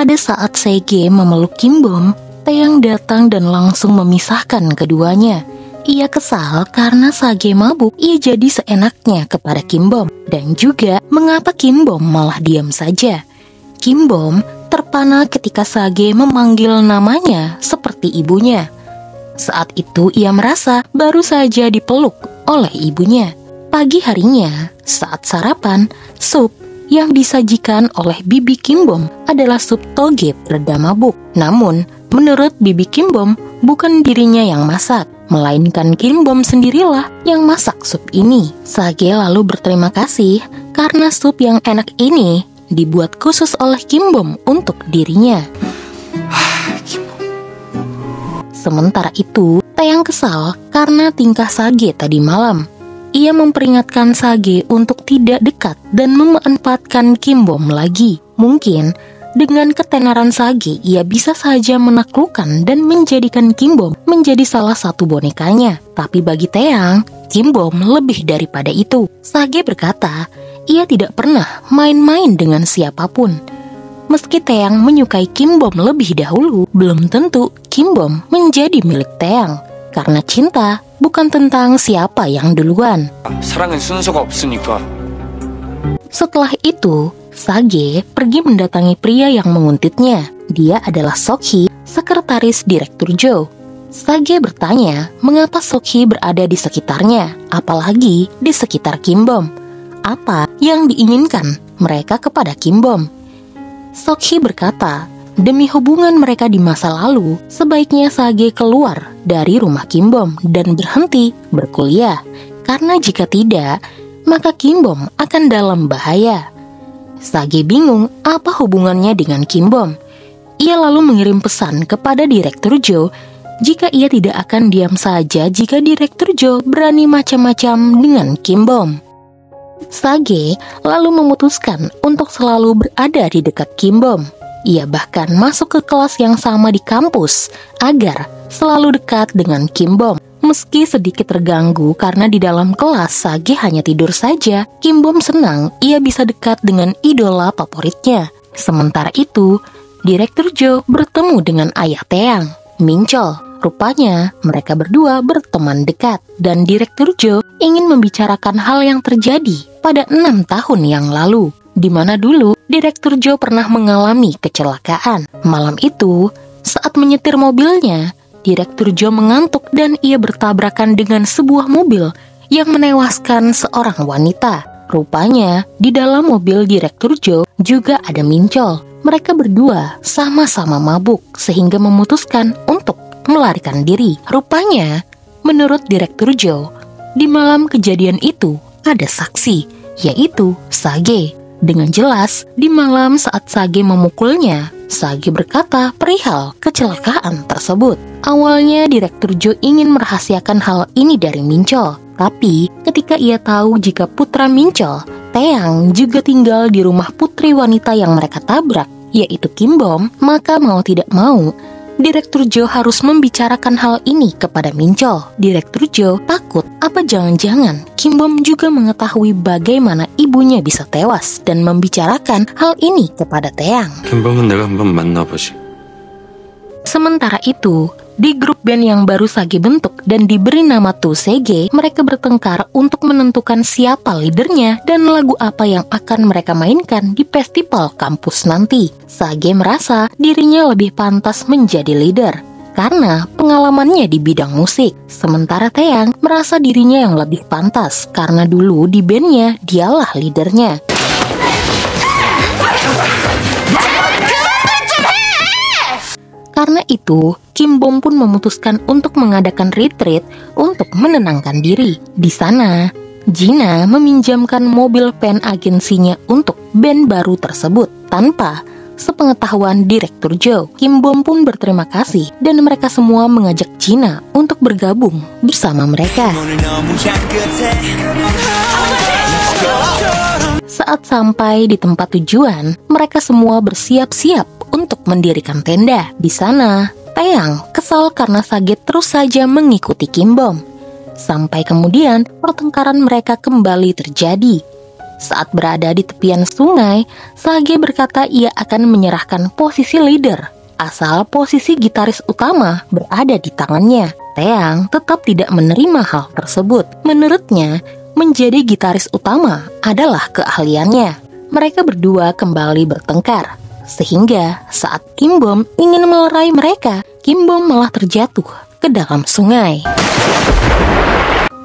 Pada saat Sage memeluk Kim Bom, Taeyang datang dan langsung memisahkan keduanya. Ia kesal karena Sage mabuk, ia jadi seenaknya kepada Kim Bom. Dan juga mengapa Kim Bom malah diam saja. Kim Bom terpana ketika Sage memanggil namanya seperti ibunya. Saat itu ia merasa baru saja dipeluk oleh ibunya. Pagi harinya, saat sarapan, sup yang disajikan oleh bibi Kim Bom adalah sup toge peredam mabuk. Namun, menurut bibi Kim Bom, bukan dirinya yang masak, melainkan Kim Bom sendirilah yang masak sup ini. Sage lalu berterima kasih karena sup yang enak ini dibuat khusus oleh Kim Bom untuk dirinya. Sementara itu, Taeyang kesal karena tingkah Sage tadi malam. Ia memperingatkan Sage untuk tidak dekat dan memanfaatkan Kim Bom lagi. Mungkin dengan ketenaran Sage, ia bisa saja menaklukkan dan menjadikan Kim Bom menjadi salah satu bonekanya. Tapi bagi Taeyang, Kim Bom lebih daripada itu. Sage berkata, ia tidak pernah main-main dengan siapapun. Meski Taeyang menyukai Kim Bom lebih dahulu, belum tentu Kim Bom menjadi milik Taeyang. Karena cinta bukan tentang siapa yang duluan. 사랑은 순서가 없으니까. Setelah itu, Sage pergi mendatangi pria yang menguntitnya. Dia adalah Seok-hee, sekretaris Direktur Jo. Sage bertanya mengapa Seok-hee berada di sekitarnya, apalagi di sekitar Kim Bom. Apa yang diinginkan mereka kepada Kim Bom? Seok-hee berkata, demi hubungan mereka di masa lalu, sebaiknya Sage keluar dari rumah Kim Bom dan berhenti berkuliah. Karena jika tidak, maka Kim Bom akan dalam bahaya. Sage bingung apa hubungannya dengan Kim Bom. Ia lalu mengirim pesan kepada Direktur Jo jika ia tidak akan diam saja jika Direktur Jo berani macam-macam dengan Kim Bom. Sage lalu memutuskan untuk selalu berada di dekat Kim Bom. Ia bahkan masuk ke kelas yang sama di kampus agar selalu dekat dengan Kim Bom. Meski sedikit terganggu karena di dalam kelas Sage hanya tidur saja, Kim Bom senang ia bisa dekat dengan idola favoritnya. Sementara itu, Direktur Jo bertemu dengan ayah Taeyang, Min Chol. Rupanya mereka berdua berteman dekat dan Direktur Jo ingin membicarakan hal yang terjadi pada 6 tahun yang lalu, di mana dulu Direktur Jo pernah mengalami kecelakaan. Malam itu, saat menyetir mobilnya, Direktur Jo mengantuk dan ia bertabrakan dengan sebuah mobil yang menewaskan seorang wanita. Rupanya, di dalam mobil Direktur Jo juga ada Min Chol. Mereka berdua sama-sama mabuk sehingga memutuskan untuk melarikan diri. Rupanya, menurut Direktur Jo, di malam kejadian itu ada saksi, yaitu Sage. Dengan jelas, di malam saat Sage memukulnya, Sage berkata perihal kecelakaan tersebut. Awalnya Direktur Jo ingin merahasiakan hal ini dari Min Chol. Tapi ketika ia tahu jika putra Min Chol, Taeyang, juga tinggal di rumah putri wanita yang mereka tabrak, yaitu Kim Bom, maka mau tidak mau, Direktur Jo harus membicarakan hal ini kepada Min Chol. Direktur Jo takut apa jangan-jangan Kim Bom juga mengetahui bagaimana ibunya bisa tewas dan membicarakan hal ini kepada Taeyang. 김범은 내가 한번 만나보지. Sementara itu, di grup band yang baru Sage bentuk dan diberi nama To Sege, mereka bertengkar untuk menentukan siapa leadernya dan lagu apa yang akan mereka mainkan di festival kampus nanti. Sage merasa dirinya lebih pantas menjadi leader karena pengalamannya di bidang musik. Sementara Taeyang merasa dirinya yang lebih pantas karena dulu di bandnya dialah leadernya. Karena itu, Kim Bom pun memutuskan untuk mengadakan retreat untuk menenangkan diri. Di sana, Gina meminjamkan mobil van agensinya untuk band baru tersebut tanpa sepengetahuan Direktur Jo. Kim Bom pun berterima kasih dan mereka semua mengajak Gina untuk bergabung bersama mereka. Saat sampai di tempat tujuan, mereka semua bersiap-siap untuk mendirikan tenda. Di sana, Taeyang kesal karena Sage terus saja mengikuti Kim Bom. Sampai kemudian pertengkaran mereka kembali terjadi. Saat berada di tepian sungai, Sage berkata ia akan menyerahkan posisi leader, asal posisi gitaris utama berada di tangannya. Taeyang tetap tidak menerima hal tersebut. Menurutnya, menjadi gitaris utama adalah keahliannya. Mereka berdua kembali bertengkar, sehingga saat Kim Bom ingin melerai mereka, Kim Bom malah terjatuh ke dalam sungai.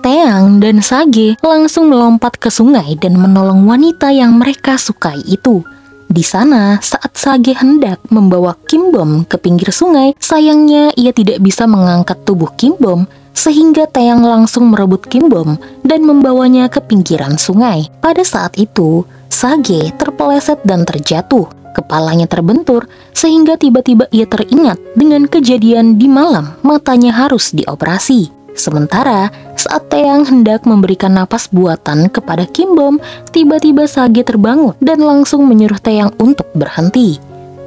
Taeyang dan Sage langsung melompat ke sungai dan menolong wanita yang mereka sukai itu. Di sana, saat Sage hendak membawa Kim Bom ke pinggir sungai, sayangnya ia tidak bisa mengangkat tubuh Kim Bom, sehingga Taeyang langsung merebut Kim Bom dan membawanya ke pinggiran sungai. Pada saat itu, Sage terpeleset dan terjatuh. Kepalanya terbentur, sehingga tiba-tiba ia teringat dengan kejadian di malam matanya harus dioperasi. Sementara saat Taeyang hendak memberikan napas buatan kepada Kim Bom, tiba-tiba Sage terbangun dan langsung menyuruh Taeyang untuk berhenti.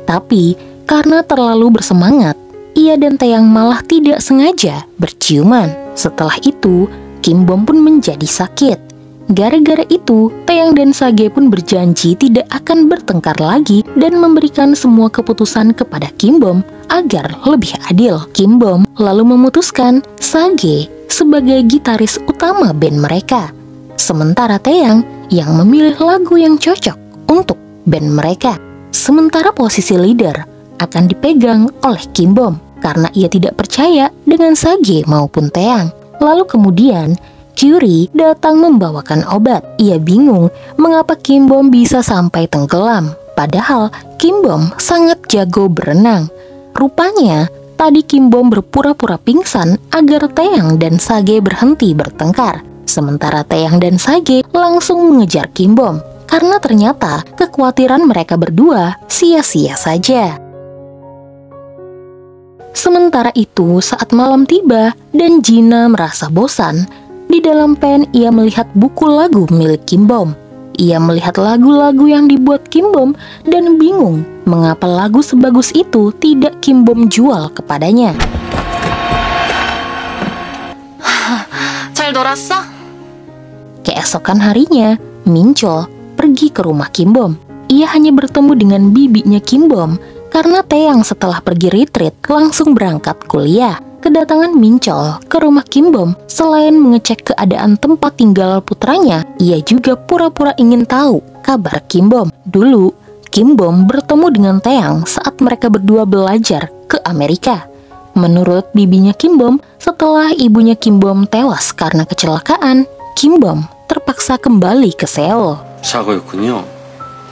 Tapi karena terlalu bersemangat, ia dan Taeyang malah tidak sengaja berciuman. Setelah itu, Kim Bom pun menjadi sakit. Gara-gara itu, Taeyang dan Sage pun berjanji tidak akan bertengkar lagi dan memberikan semua keputusan kepada Kim Bom agar lebih adil. Kim Bom lalu memutuskan Sage sebagai gitaris utama band mereka, sementara Taeyang yang memilih lagu yang cocok untuk band mereka. Sementara posisi leader akan dipegang oleh Kim Bom karena ia tidak percaya dengan Sage maupun Taeyang. Lalu kemudian Kyuri datang membawakan obat. Ia bingung mengapa Kim Bom bisa sampai tenggelam, padahal Kim Bom sangat jago berenang. Rupanya tadi Kim Bom berpura-pura pingsan agar Taeyang dan Sage berhenti bertengkar. Sementara Taeyang dan Sage langsung mengejar Kim Bom karena ternyata kekhawatiran mereka berdua sia-sia saja. Sementara itu, saat malam tiba dan Gina merasa bosan, di dalam pen ia melihat buku lagu milik Kim Bom. Ia melihat lagu-lagu yang dibuat Kim Bom dan bingung mengapa lagu sebagus itu tidak Kim Bom jual kepadanya. 잘 놀았어? Keesokan harinya, Minchol pergi ke rumah Kim Bom. Ia hanya bertemu dengan bibinya Kim Bom karena Taeyang setelah pergi retreat langsung berangkat kuliah. Kedatangan Minchol ke rumah Kim Bom selain mengecek keadaan tempat tinggal putranya, ia juga pura-pura ingin tahu kabar Kim Bom. Dulu, Kim Bom bertemu dengan Taeyang saat mereka berdua belajar ke Amerika. Menurut bibinya Kim Bom, setelah ibunya Kim Bom tewas karena kecelakaan, Kim Bom terpaksa kembali ke Seoul. 사고였군요.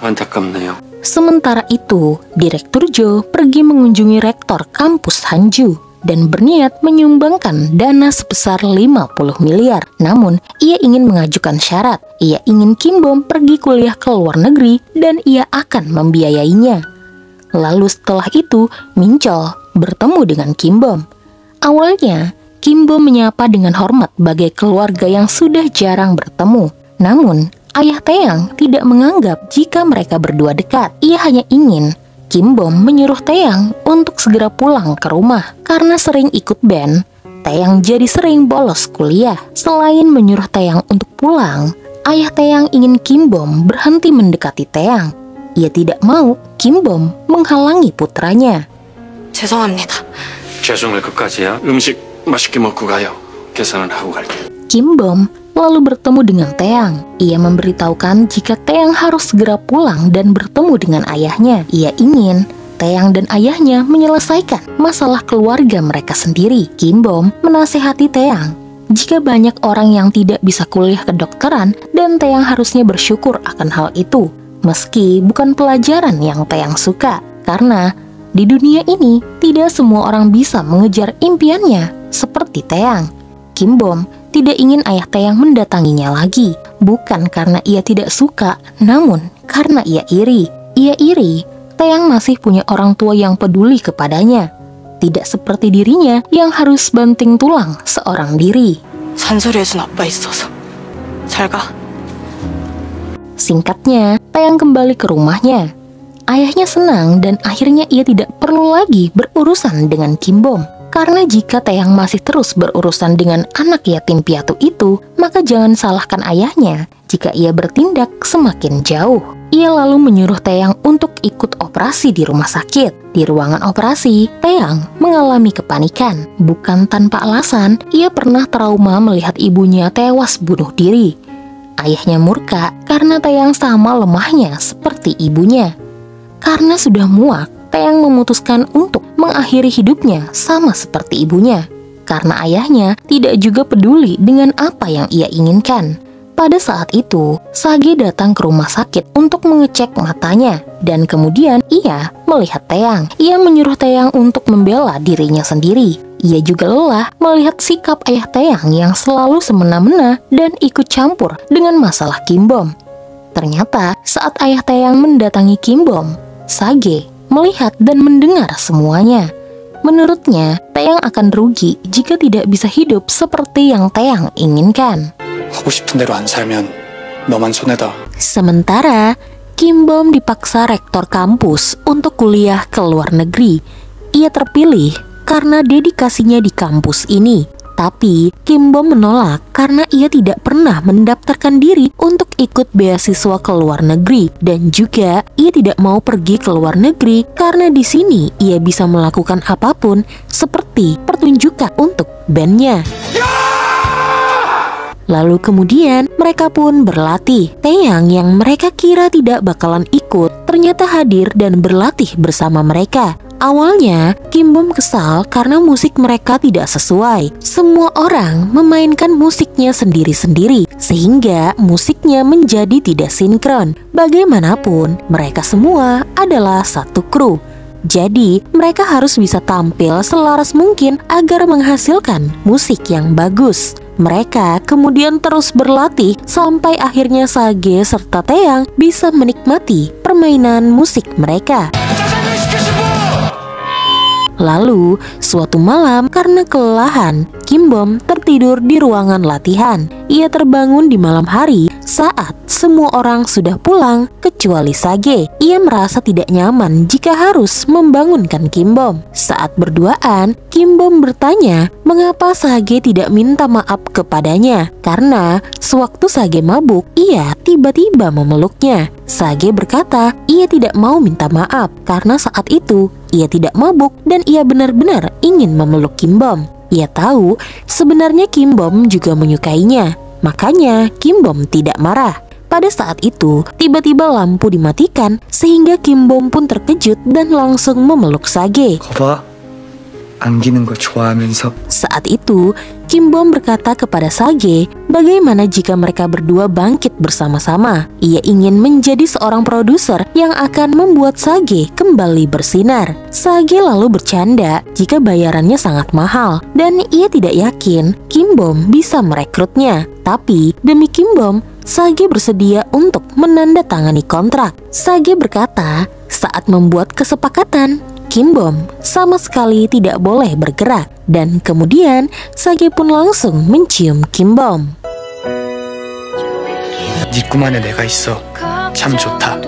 안타깝네요. Sementara itu, Direktur Jo pergi mengunjungi rektor kampus Hanju dan berniat menyumbangkan dana sebesar 50 miliar. Namun, ia ingin mengajukan syarat. Ia ingin Kim Bom pergi kuliah ke luar negeri dan ia akan membiayainya. Lalu setelah itu, Minchol bertemu dengan Kim Bom. Awalnya, Kim Bom menyapa dengan hormat bagai keluarga yang sudah jarang bertemu. Namun, ayah Taeyang tidak menganggap jika mereka berdua dekat. Ia hanya ingin Kim Bom menyuruh Taeyang untuk segera pulang ke rumah. Karena sering ikut band, Taeyang jadi sering bolos kuliah. Selain menyuruh Taeyang untuk pulang, ayah Taeyang ingin Kim Bom berhenti mendekati Taeyang. Ia tidak mau Kim Bom menghalangi putranya. 죄송합니다. 죄송할 것까지야. 음식 맛있게 먹고 가요. 계산은 하고 갈게요. Kim Bom lalu bertemu dengan Taeyang. Ia memberitahukan jika Taeyang harus segera pulang dan bertemu dengan ayahnya. Ia ingin Taeyang dan ayahnya menyelesaikan masalah keluarga mereka sendiri. Kim Bom menasihati Taeyang jika banyak orang yang tidak bisa kuliah kedokteran dan Taeyang harusnya bersyukur akan hal itu, meski bukan pelajaran yang Taeyang suka. Karena di dunia ini tidak semua orang bisa mengejar impiannya seperti Taeyang. Kim Bom tidak ingin ayah Taeyang mendatanginya lagi, bukan karena ia tidak suka, namun karena ia iri. Ia iri Taeyang masih punya orang tua yang peduli kepadanya, tidak seperti dirinya yang harus banting tulang seorang diri. 잔소리해준 아빠 있어서 잘 가. Singkatnya, Taeyang kembali ke rumahnya. Ayahnya senang dan akhirnya ia tidak perlu lagi berurusan dengan Kim Bom. Karena jika Taeyang masih terus berurusan dengan anak yatim piatu itu, maka jangan salahkan ayahnya jika ia bertindak semakin jauh. Ia lalu menyuruh Taeyang untuk ikut operasi di rumah sakit. Di ruangan operasi, Taeyang mengalami kepanikan. Bukan tanpa alasan, ia pernah trauma melihat ibunya tewas bunuh diri. Ayahnya murka karena Taeyang sama lemahnya seperti ibunya. Karena sudah muak, Taeyang memutuskan untuk mengakhiri hidupnya sama seperti ibunya. Karena ayahnya tidak juga peduli dengan apa yang ia inginkan. Pada saat itu, Sage datang ke rumah sakit untuk mengecek matanya. Dan kemudian ia melihat Taeyang. Ia menyuruh Taeyang untuk membela dirinya sendiri. Ia juga lelah melihat sikap ayah Taeyang yang selalu semena-mena dan ikut campur dengan masalah Kim Bom. Ternyata saat ayah Taeyang mendatangi Kim Bom, Sage melihat dan mendengar semuanya. Menurutnya, Taeyang akan rugi jika tidak bisa hidup seperti yang Taeyang inginkan. 하고 싶은 대로 안 살면 너만 손해다. Sementara, Kim Bom dipaksa rektor kampus untuk kuliah ke luar negeri. Ia terpilih karena dedikasinya di kampus ini. Tapi, Kim Bom menolak karena ia tidak pernah mendaftarkan diri untuk ikut beasiswa ke luar negeri. Dan juga, ia tidak mau pergi ke luar negeri karena di sini ia bisa melakukan apapun seperti pertunjukan untuk bandnya. Lalu kemudian mereka pun berlatih. Taeyang yang mereka kira tidak bakalan ikut ternyata hadir dan berlatih bersama mereka. Awalnya Kim Bom kesal karena musik mereka tidak sesuai. Semua orang memainkan musiknya sendiri-sendiri sehingga musiknya menjadi tidak sinkron. Bagaimanapun mereka semua adalah satu kru. Jadi mereka harus bisa tampil selaras mungkin agar menghasilkan musik yang bagus. Mereka kemudian terus berlatih sampai akhirnya Sage serta Taeyang bisa menikmati permainan musik mereka. Lalu, suatu malam karena kelelahan, Kim Bom tertidur di ruangan latihan. Ia terbangun di malam hari saat semua orang sudah pulang kecuali Sage. Ia merasa tidak nyaman jika harus membangunkan Kim Bom. Saat berduaan, Kim Bom bertanya mengapa Sage tidak minta maaf kepadanya. Karena sewaktu Sage mabuk, ia tiba-tiba memeluknya. Sage berkata ia tidak mau minta maaf karena saat itu ia tidak mabuk dan ia benar-benar ingin memeluk Kim Bom. Ia tahu sebenarnya Kim Bom juga menyukainya, makanya Kim Bom tidak marah. Pada saat itu, tiba-tiba lampu dimatikan sehingga Kim Bom pun terkejut dan langsung memeluk Sage. 거봐, 안기는 거 좋아하면서. Saat itu, Kim Bom berkata kepada Sage, bagaimana jika mereka berdua bangkit bersama-sama? Ia ingin menjadi seorang produser yang akan membuat Sage kembali bersinar. Sage lalu bercanda jika bayarannya sangat mahal dan ia tidak yakin Kim Bom bisa merekrutnya. Tapi demi Kim Bom, Sage bersedia untuk menandatangani kontrak. Sage berkata, saat membuat kesepakatan, Kim Bom sama sekali tidak boleh bergerak. Dan kemudian Sage pun langsung mencium Kim Bom. 네 꿈 안에 내가 있어. 참 좋다.